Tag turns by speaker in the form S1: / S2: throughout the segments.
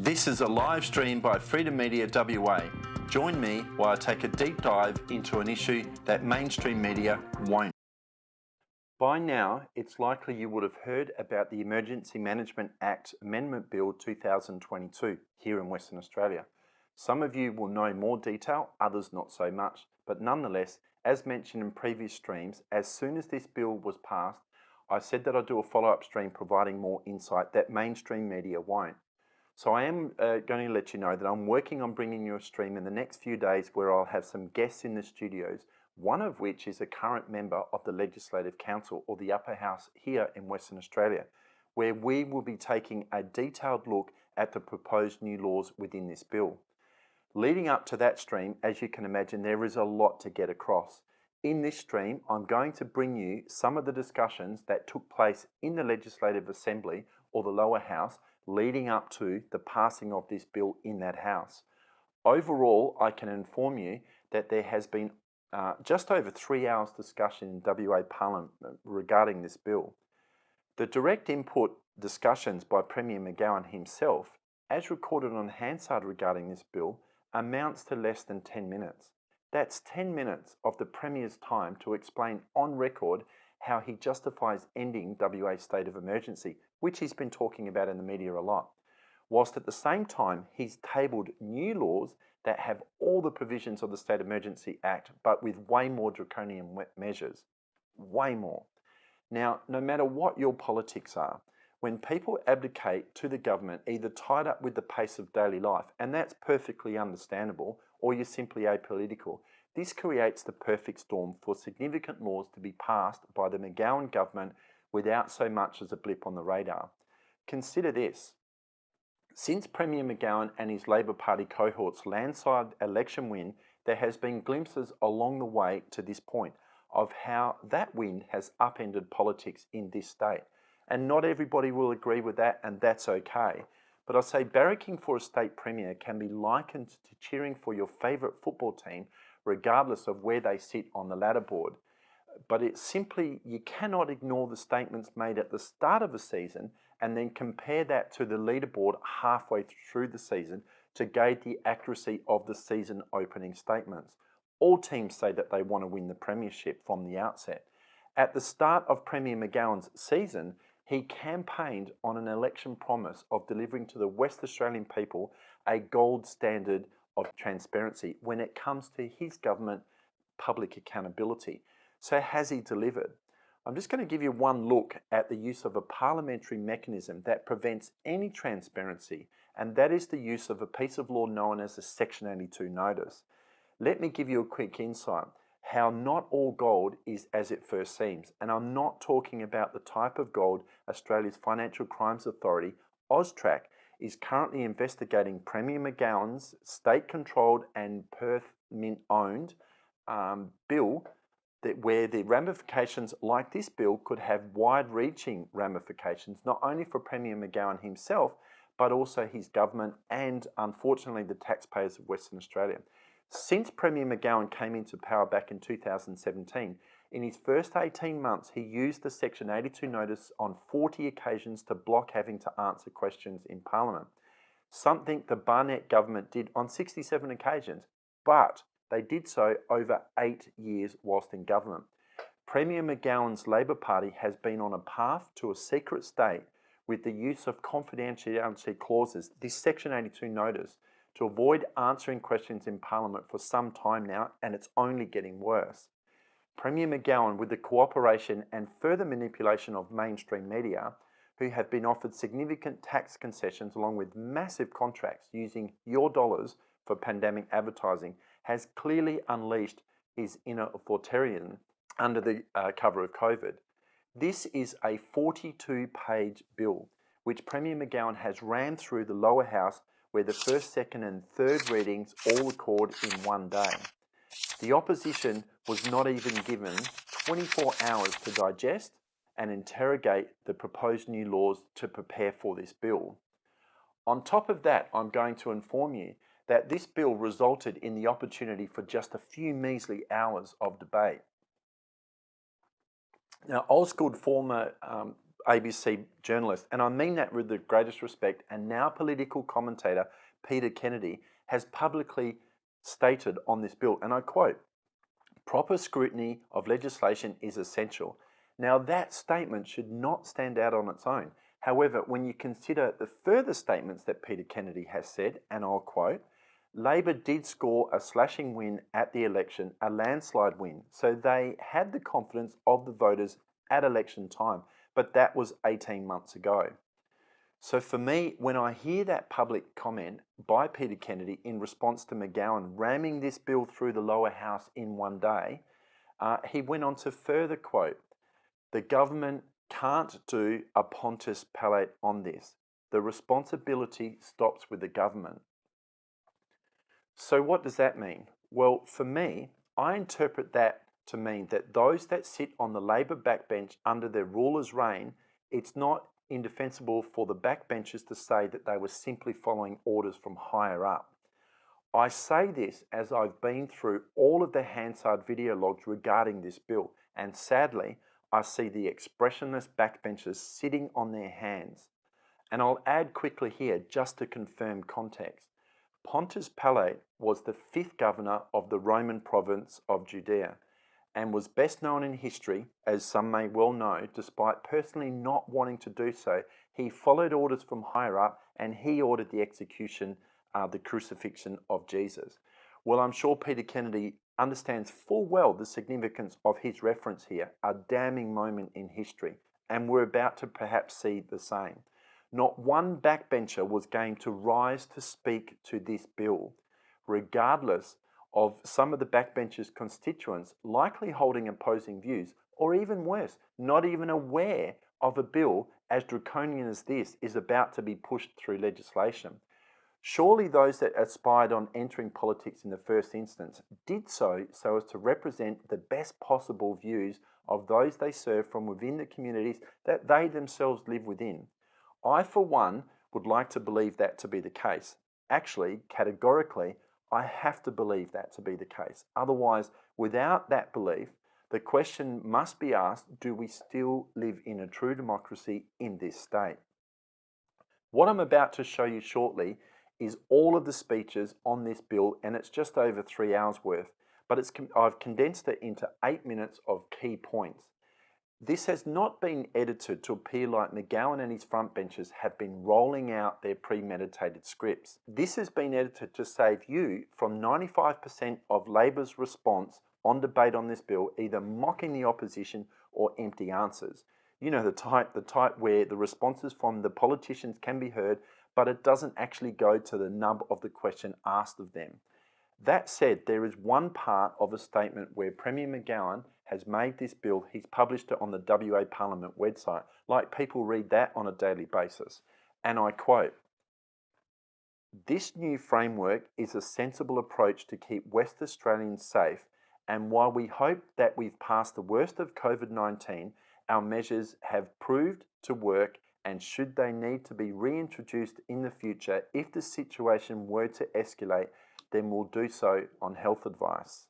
S1: This is a live stream by Freedom Media WA. Join me while I take a deep dive into an issue that mainstream media won't. By now, it's likely you would have heard about the Emergency Management Act Amendment Bill 2022 here in Western Australia. Some of you will know more detail, others not so much, but nonetheless, as mentioned in previous streams, as soon as this bill was passed, I said that I'd do a follow-up stream providing more insight that mainstream media won't. So I am going to let you know that I'm working on bringing you a stream in the next few days where I'll have some guests in the studios, one of which is a current member of the Legislative Council or the Upper House here in Western Australia, where we will be taking a detailed look at the proposed new laws within this bill. Leading up to that stream, as you can imagine, there is a lot to get across. In this stream, I'm going to bring you some of the discussions that took place in the Legislative Assembly or the lower house leading up to the passing of this bill in that house. Overall, I can inform you that there has been just over 3 hours discussion in WA Parliament regarding this bill. The direct input discussions by Premier McGowan himself, as recorded on Hansard regarding this bill, amounts to less than 10 minutes. That's 10 minutes of the Premier's time to explain on record how he justifies ending WA's state of emergency, which he's been talking about in the media a lot, whilst at the same time he's tabled new laws that have all the provisions of the State Emergency Act, but with way more draconian measures. Way more. Now, no matter what your politics are, when people abdicate to the government, either tied up with the pace of daily life, and that's perfectly understandable, or you're simply apolitical, this creates the perfect storm for significant laws to be passed by the McGowan government without so much as a blip on the radar. Consider this. Since Premier McGowan and his Labor Party cohort's landslide election win, there has been glimpses along the way to this point of how that win has upended politics in this state. And not everybody will agree with that, and that's okay. But I say barracking for a state premier can be likened to cheering for your favourite football team regardless of where they sit on the ladder board. But it's simply, you cannot ignore the statements made at the start of a season and then compare that to the leaderboard halfway through the season to gauge the accuracy of the season opening statements. All teams say that they want to win the premiership from the outset. At the start of Premier McGowan's season, he campaigned on an election promise of delivering to the West Australian people a gold standard of transparency when it comes to his government public accountability. So has he delivered? I'm just going to give you one look at the use of a parliamentary mechanism that prevents any transparency, and that is the use of a piece of law known as a Section 82 notice. Let me give you a quick insight how not all gold is as it first seems, and I'm not talking about the type of gold Australia's Financial Crimes Authority, AUSTRAC, is currently investigating Premier McGowan's state-controlled and Perth Mint-owned bill, where the ramifications like this bill could have wide-reaching ramifications, not only for Premier McGowan himself, but also his government and, unfortunately, the taxpayers of Western Australia. Since Premier McGowan came into power back in 2017, in his first 18 months, he used the Section 82 notice on 40 occasions to block having to answer questions in Parliament, something the Barnett government did on 67 occasions, but they did so over 8 years whilst in government. Premier McGowan's Labor Party has been on a path to a secret state with the use of confidentiality clauses, this Section 82 notice, to avoid answering questions in Parliament for some time now, and it's only getting worse. Premier McGowan, with the cooperation and further manipulation of mainstream media, who have been offered significant tax concessions along with massive contracts using your dollars for pandemic advertising, has clearly unleashed his inner authoritarian under the cover of COVID. This is a 42-page bill, which Premier McGowan has rammed through the lower house, where the first, second and third readings all occurred in one day. The opposition was not even given 24 hours to digest and interrogate the proposed new laws to prepare for this bill. On top of that, I'm going to inform you that this bill resulted in the opportunity for just a few measly hours of debate. Now, Osgood, former ABC journalist, and I mean that with the greatest respect, and now political commentator Peter Kennedy has publicly stated on this bill, and I quote, "Proper scrutiny of legislation is essential." Now that statement should not stand out on its own. However, when you consider the further statements that Peter Kennedy has said, and I'll quote, "Labor did score a slashing win at the election, a landslide win, so they had the confidence of the voters at election time, but that was 18 months ago." So for me, when I hear that public comment by Peter Kennedy in response to McGowan ramming this bill through the lower house in one day, he went on to further quote, "The government can't do a Pontius Pilate on this. The responsibility stops with the government." So what does that mean? Well, for me, I interpret that to mean that those that sit on the Labor backbench under their ruler's reign, it's not indefensible for the backbenchers to say that they were simply following orders from higher up. I say this as I've been through all of the Hansard video logs regarding this bill, and sadly, I see the expressionless backbenchers sitting on their hands. And I'll add quickly here, just to confirm context. Pontius Pilate was the 5th governor of the Roman province of Judea, and was best known in history, as some may well know, despite personally not wanting to do so. He followed orders from higher up, and he ordered the execution, the crucifixion of Jesus. Well, I'm sure Peter Kennedy understands full well the significance of his reference here, a damning moment in history, and we're about to perhaps see the same. Not one backbencher was game to rise to speak to this bill, regardless of some of the backbenchers' constituents likely holding opposing views, or even worse, not even aware of a bill as draconian as this is about to be pushed through legislation. Surely those that aspired on entering politics in the first instance did so as to represent the best possible views of those they serve from within the communities that they themselves live within. I, for one, would like to believe that to be the case. Actually, categorically, I have to believe that to be the case. Otherwise, without that belief, the question must be asked, do we still live in a true democracy in this state? What I'm about to show you shortly is all of the speeches on this bill, and it's just over 3 hours worth, but I've condensed it into 8 minutes of key points. This has not been edited to appear like McGowan and his frontbenchers have been rolling out their premeditated scripts. This has been edited to save you from 95% of Labor's response on debate on this bill, either mocking the opposition or empty answers. You know, the type where the responses from the politicians can be heard, but it doesn't actually go to the nub of the question asked of them. That said, there is one part of a statement where Premier McGowan has made this bill, he's published it on the WA Parliament website, like people read that on a daily basis. And I quote, "This new framework is a sensible approach to keep West Australians safe, and while we hope that we've passed the worst of COVID-19, our measures have proved to work, and should they need to be reintroduced in the future if the situation were to escalate, then we'll do so on health advice."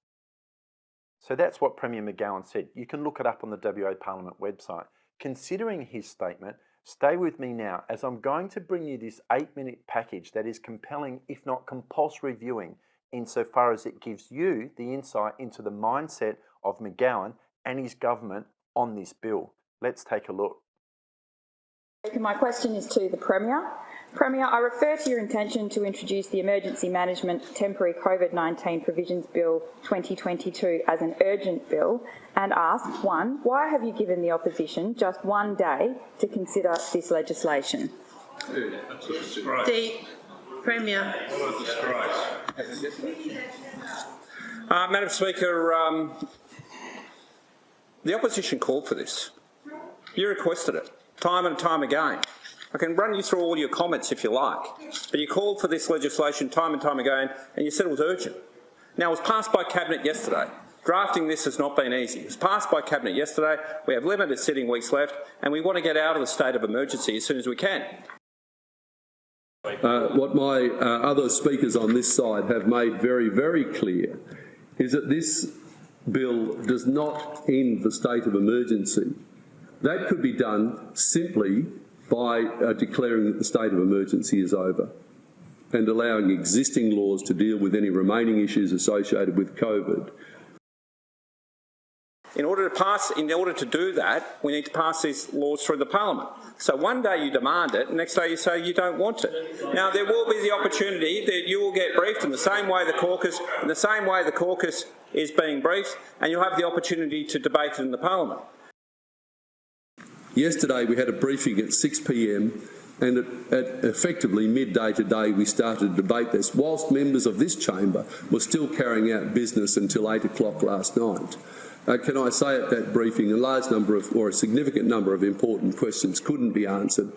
S1: So that's what Premier McGowan said. You can look it up on the WA Parliament website. Considering his statement, stay with me now as I'm going to bring you this 8-minute package that is compelling, if not compulsory viewing, insofar as it gives you the insight into the mindset of McGowan and his government on this bill. Let's take a look.
S2: My question is to the Premier. Premier, I refer to your intention to introduce the Emergency Management Temporary COVID-19 Provisions Bill 2022 as an urgent bill and ask, 1, why have you given the opposition just 1 day to consider this legislation?
S3: The Premier.
S4: Madam Speaker, the opposition called for this. You requested it time and time again. I can run you through all your comments if you like, but you called for this legislation time and time again and you said it was urgent. Now, it was passed by Cabinet yesterday. Drafting this has not been easy. It was passed by Cabinet yesterday. We have limited sitting weeks left and we want to get out of the state of emergency as soon as we can.
S5: What my other speakers on this side have made very, very clear is that this bill does not end the state of emergency. That could be done simply by declaring that the state of emergency is over and allowing existing laws to deal with any remaining issues associated with COVID.
S4: In order to do that, we need to pass these laws through the parliament. So one day you demand it, and next day you say you don't want it. Now there will be the opportunity that you will get briefed in the same way the caucus is being briefed, and you'll have the opportunity to debate it in the parliament.
S5: Yesterday we had a briefing at 6 p.m. and at effectively midday today we started to debate this, whilst members of this chamber were still carrying out business until 8 o'clock last night. Can I say at that briefing a significant number of important questions couldn't be answered.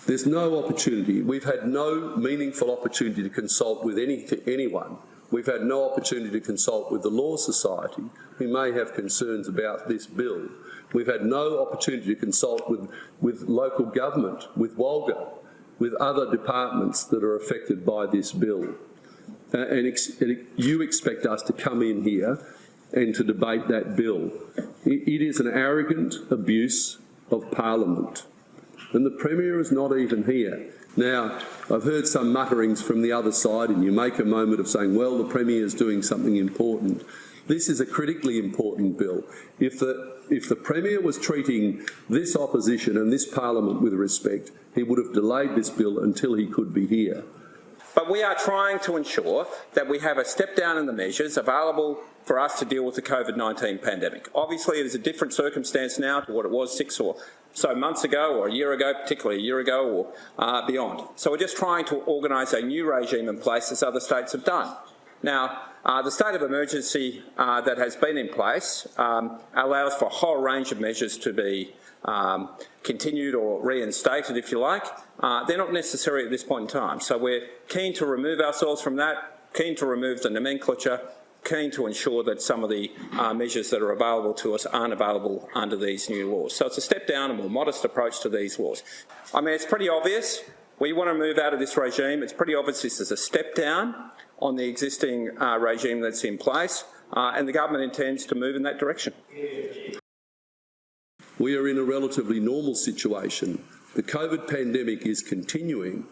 S5: There's no opportunity. We've had no meaningful opportunity to consult with anyone. We've had no opportunity to consult with the Law Society, who may have concerns about this bill. We've had no opportunity to consult with local government, with Walga, with other departments that are affected by this bill. You expect us to come in here and to debate that bill. It is an arrogant abuse of Parliament. And the Premier is not even here. Now, I've heard some mutterings from the other side, and you make a moment of saying, well, the Premier is doing something important. This is a critically important bill. If the Premier was treating this opposition and this Parliament with respect, he would have delayed this bill until he could be here.
S4: But we are trying to ensure that we have a step down in the measures available for us to deal with the COVID-19 pandemic. Obviously, it is a different circumstance now to what it was 6 or so months ago, or a year ago, particularly a year ago, or beyond. So we're just trying to organise a new regime in place, as other states have done. Now, the state of emergency that has been in place allows for a whole range of measures to be continued or reinstated, if you like. They're not necessary at this point in time. So we're keen to remove ourselves from that, keen to remove the nomenclature, keen to ensure that some of the measures that are available to us aren't available under these new laws. So it's a step down, a more modest approach to these laws. I mean, it's pretty obvious. We want to move out of this regime. It's pretty obvious this is a step down on the existing regime that's in place, and the government intends to move in that direction.
S5: We are in a relatively normal situation. The COVID pandemic is continuing,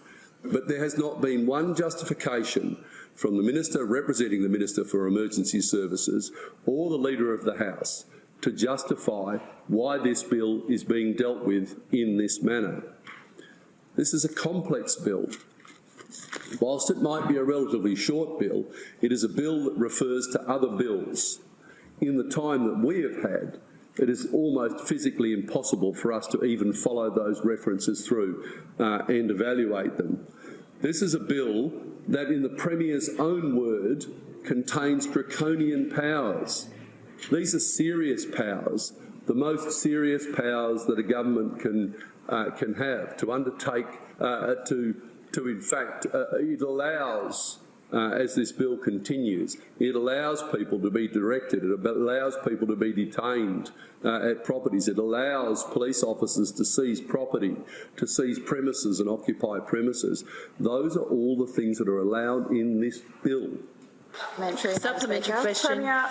S5: but there has not been one justification from the Minister representing the Minister for Emergency Services or the Leader of the House to justify why this bill is being dealt with in this manner. This is a complex bill. Whilst it might be a relatively short bill, it is a bill that refers to other bills. In the time that we have had, it is almost physically impossible for us to even follow those references through and evaluate them. This is a bill that, in the Premier's own word, contains draconian powers. These are serious powers, the most serious powers that a government can have to undertake in fact, it allows, as this bill continues, it allows people to be directed, it allows people to be detained at properties, it allows police officers to seize property, to seize premises and occupy premises. Those are all the things that are allowed in this bill.
S2: Supplementary question. Premier,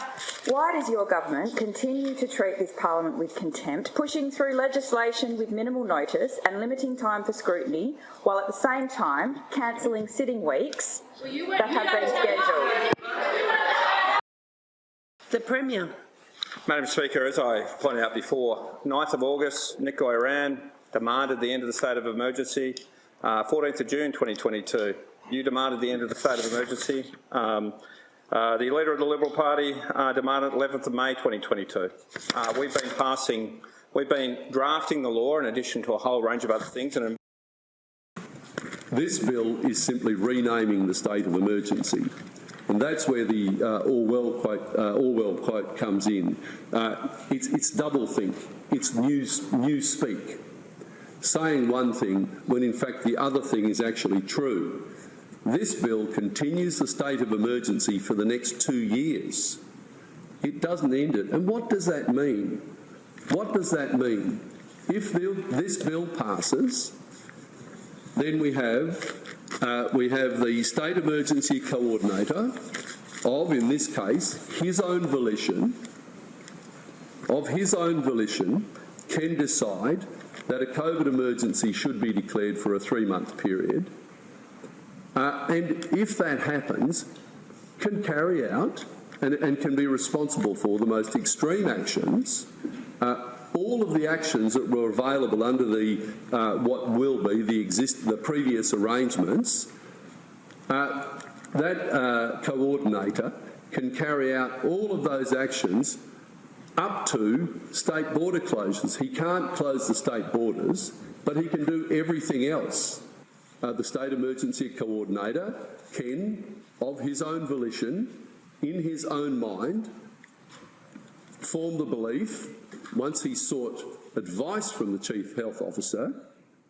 S2: why does your government continue to treat this parliament with contempt, pushing through legislation with minimal notice and limiting time for scrutiny, while at the same time cancelling sitting weeks that have been scheduled?
S3: The Premier.
S4: Madam Speaker, as I pointed out before, 9th of August, Nicola Iran demanded the end of the state of emergency. 14th of June 2022, you demanded the end of the state of emergency. The Leader of the Liberal Party demanded 11th of May 2022. We've been drafting the law in addition to a whole range of other things. And
S5: this bill is simply renaming the state of emergency. And that's where the Orwell quote comes in. It's doublethink. It's new speak. Saying one thing when in fact the other thing is actually true. This bill continues the state of emergency for the next 2 years. It doesn't end it. And what does that mean? What does that mean? If this bill passes, then we have the State Emergency Coordinator of, in this case, his own volition, can decide that a COVID emergency should be declared for a 3-month period, and if that happens, can carry out and can be responsible for the most extreme actions, all of the actions that were available under the what will be the previous arrangements. That coordinator can carry out all of those actions up to state border closures. He can't close the state borders, but he can do everything else. The State Emergency Coordinator can, of his own volition, in his own mind, form the belief, once he sought advice from the Chief Health Officer,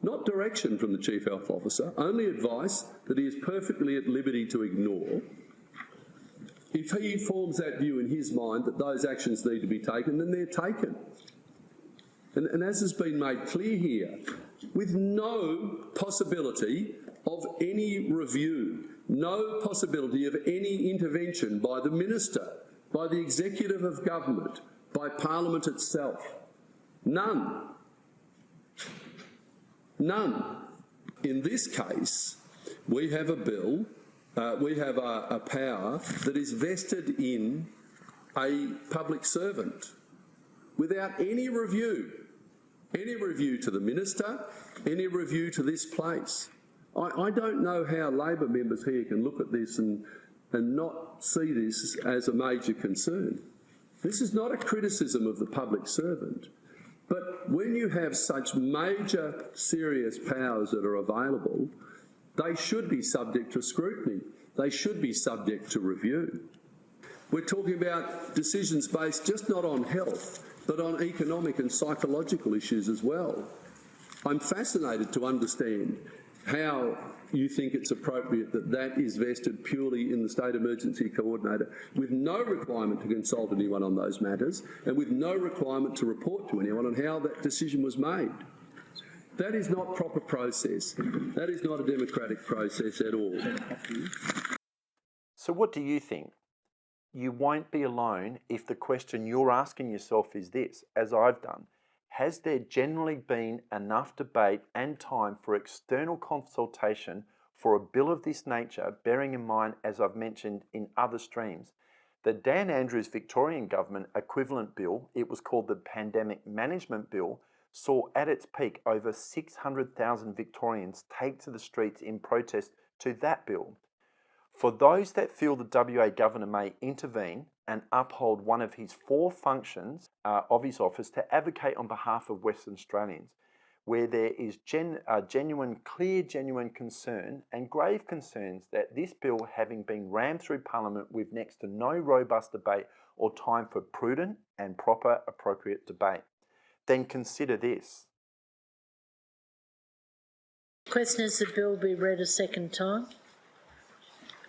S5: not direction from the Chief Health Officer, only advice that he is perfectly at liberty to ignore. If he forms that view in his mind that those actions need to be taken, then they're taken. And as has been made clear here, with no possibility of any review, no possibility of any intervention by the Minister, by the Executive of Government, by Parliament itself. None. None. In this case, we have a bill, we have a power that is vested in a public servant without any review to the Minister, any review to this place. I don't know how Labor members here can look at this and not see this as a major concern. This is not a criticism of the public servant, but when you have such major, serious powers that are available, they should be subject to scrutiny. They should be subject to review. We're talking about decisions based just not on health, but on economic and psychological issues as well. I'm fascinated to understand how you think it's appropriate that that is vested purely in the State Emergency Coordinator, with no requirement to consult anyone on those matters and with no requirement to report to anyone on how that decision was made. That is not proper process. That is not a democratic process at all.
S1: So what do you think? You won't be alone if the question you're asking yourself is this, as I've done. Has there generally been enough debate and time for external consultation for a bill of this nature, bearing in mind, as I've mentioned in other streams, the Dan Andrews Victorian Government equivalent bill, it was called the Pandemic Management Bill, saw at its peak over 600,000 Victorians take to the streets in protest to that bill. For those that feel the WA Governor may intervene and uphold one of his 4 functions of his office to advocate on behalf of Western Australians, where there is genuine concern and grave concerns that this bill, having been rammed through Parliament with next to no robust debate or time for prudent and proper appropriate debate, then consider this.
S3: Question is the bill be read a second time?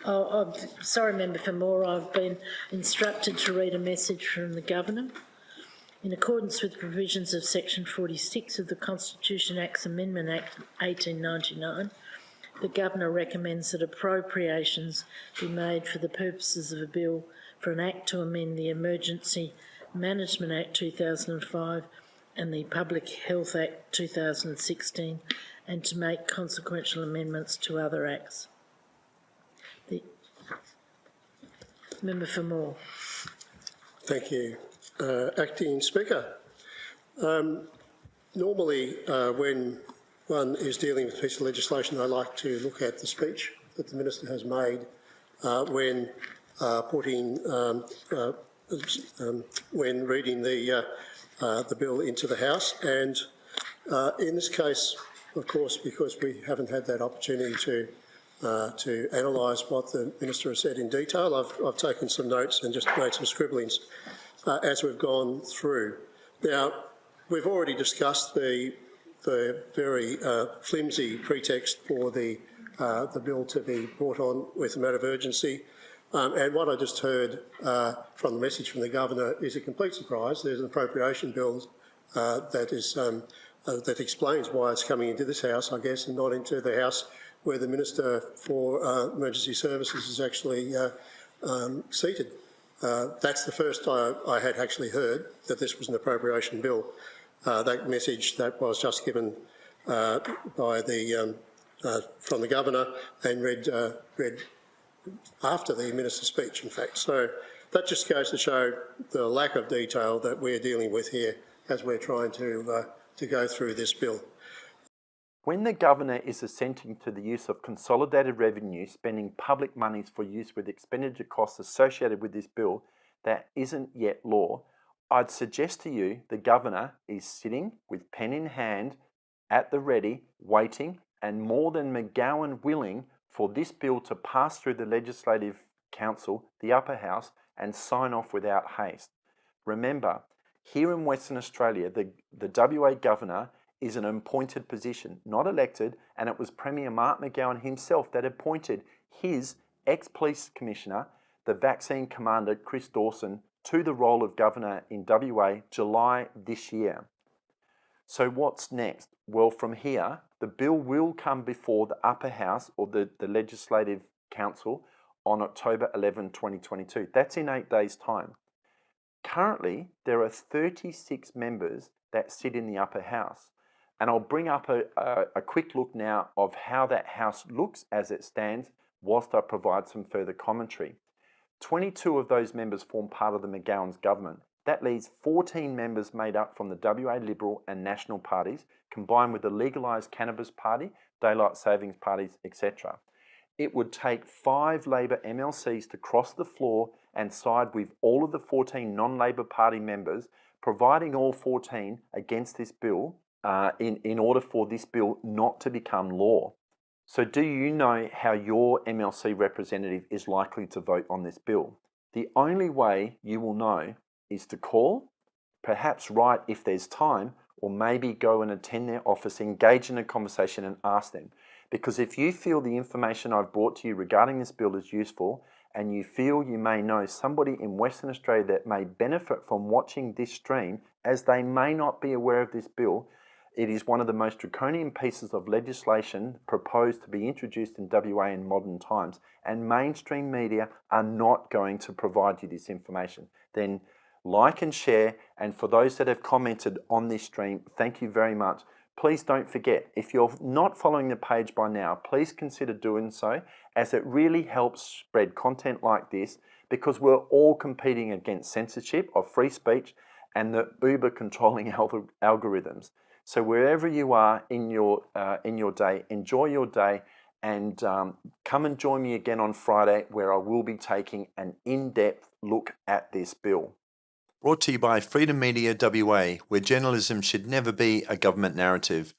S3: Oh, sorry, Member for Moore, I've been instructed to read a message from the Governor. In accordance with the provisions of Section 46 of the Constitution Acts Amendment Act 1899, the Governor recommends that appropriations be made for the purposes of a bill for an Act to amend the Emergency Management Act 2005 and the Public Health Act 2016, and to make consequential amendments to other acts. The Member for Moore.
S6: Thank you. Acting Speaker, normally when one is dealing with a piece of legislation, I like to look at the speech that the Minister has made when reading the bill into the House. And in this case, of course, because we haven't had that opportunity to analyse what the Minister has said in detail, I've taken some notes and just made some scribblings as we've gone through. Now, we've already discussed the very flimsy pretext for the bill to be brought on with a matter of urgency. And what I just heard from the message from the Governor is a complete surprise. There's an appropriation bill that explains why it's coming into this House, I guess, and not into the House where the Minister for Emergency Services is actually seated. That's the first I had actually heard that this was an appropriation bill. that message that was just given by from the governor and read after the minister's speech, in fact. So that just goes to show the lack of detail that we're dealing with here as we're trying to go through this bill.
S1: When the governor is assenting to the use of consolidated revenue, spending public monies for use with expenditure costs associated with this bill that isn't yet law, I'd suggest to you the governor is sitting with pen in hand at the ready, waiting, and more than McGowan willing for this bill to pass through the Legislative Council, the upper house, and sign off without haste. Remember, here in Western Australia, the WA governor is an appointed position, not elected, and it was Premier Mark McGowan himself that appointed his ex-police commissioner, the vaccine commander Chris Dawson, to the role of governor in WA July this year. So what's next? Well, from here, the bill will come before the upper house or the Legislative Council on October 11, 2022. That's in 8 days' time. Currently, there are 36 members that sit in the upper house. And I'll bring up a quick look now of how that house looks as it stands whilst I provide some further commentary. 22 of those members form part of the McGowan's government. That leaves 14 members made up from the WA Liberal and National parties, combined with the Legalised Cannabis Party, Daylight Savings Parties, etc. It would take 5 Labor MLCs to cross the floor and side with all of the 14 non-Labor Party members, providing all 14 against this bill in order for this bill not to become law. So do you know how your MLC representative is likely to vote on this bill? The only way you will know is to call, perhaps write if there's time, or maybe go and attend their office, engage in a conversation and ask them. Because if you feel the information I've brought to you regarding this bill is useful, and you feel you may know somebody in Western Australia that may benefit from watching this stream, as they may not be aware of this bill, it is one of the most draconian pieces of legislation proposed to be introduced in WA in modern times, and mainstream media are not going to provide you this information. Then like and share, and for those that have commented on this stream, thank you very much. Please don't forget, if you're not following the page by now, please consider doing so, as it really helps spread content like this, because we're all competing against censorship of free speech and the uber controlling algorithms. So wherever you are in your day, enjoy your day, and come and join me again on Friday, where I will be taking an in-depth look at this bill. Brought to you by Freedom Media WA, where journalism should never be a government narrative.